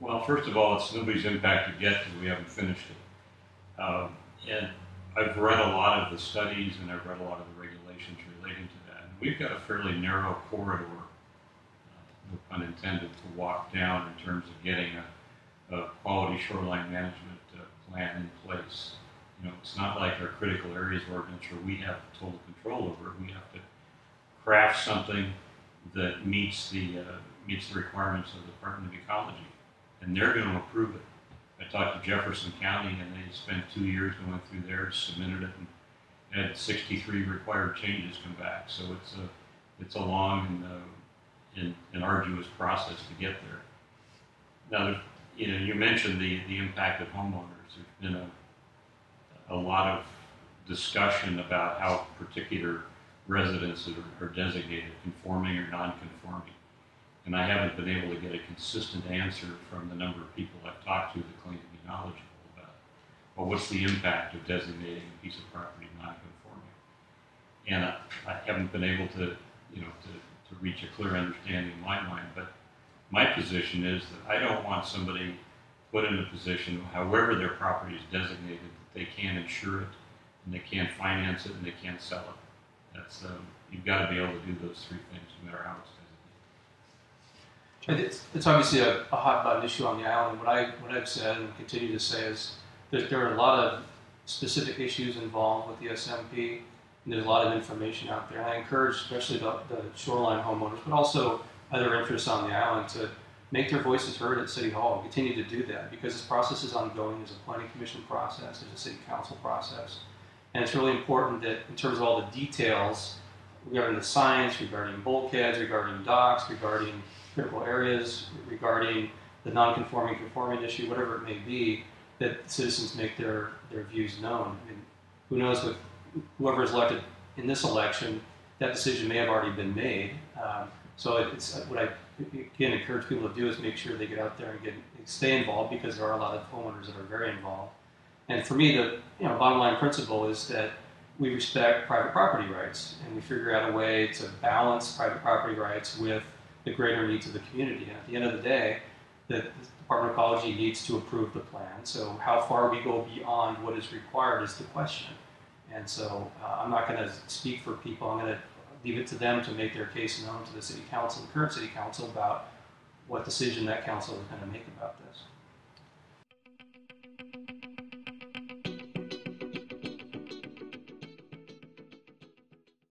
Well, first of all, it's nobody's impact yet because we haven't finished it. And I've read a lot of the studies and I've read a lot of the regulations relating to that. And we've got a fairly narrow corridor, no pun intended, to walk down in terms of getting a quality shoreline management plan in place. You know, it's not like our critical areas ordinance where we have total control over it. We have to craft something that meets the requirements of the Department of Ecology, and they're going to approve it. I talked to Jefferson County, and they spent 2 years going through there, submitted it, and had 63 required changes come back. So it's a long and arduous process to get there. Now, you mentioned the impact of homeowners. There's been a lot of discussion about how particular residences are designated, conforming or non-conforming. And I haven't been able to get a consistent answer from the number of people I've talked to that claim to be knowledgeable about, well, what's the impact of designating a piece of property non-conforming? And I haven't been able to reach a clear understanding in my mind, but my position is that I don't want somebody put in a position, however their property is designated, that they can't insure it, and they can't finance it, and they can't sell it. That's you've got to be able to do those three things, no matter how it's designated. It's obviously a hot button issue on the island. What I've said and continue to say is that there are a lot of specific issues involved with the SMP, and there's a lot of information out there. And I encourage, especially the shoreline homeowners, but also other interests on the island, to make their voices heard at City Hall. Continue to do that because this process is ongoing. There's a planning commission process, there's a city council process, and it's really important that in terms of all the details regarding the science, regarding bulkheads, regarding docks, regarding critical areas, regarding the non-conforming conforming issue, whatever it may be, that citizens make their views known. I mean, who knows, with whoever is elected in this election, that decision may have already been made. So it's what I again encourage people to do is make sure they get out there and stay involved, because there are a lot of homeowners that are very involved. And for me, the bottom line principle is that we respect private property rights, and we figure out a way to balance private property rights with the greater needs of the community. And at the end of the day, the Department of Ecology needs to approve the plan. So how far we go beyond what is required is the question. And so I'm not going to speak for people. I'm going to leave it to them to make their case known to the city council, the current city council, about what decision that council is going to make about this.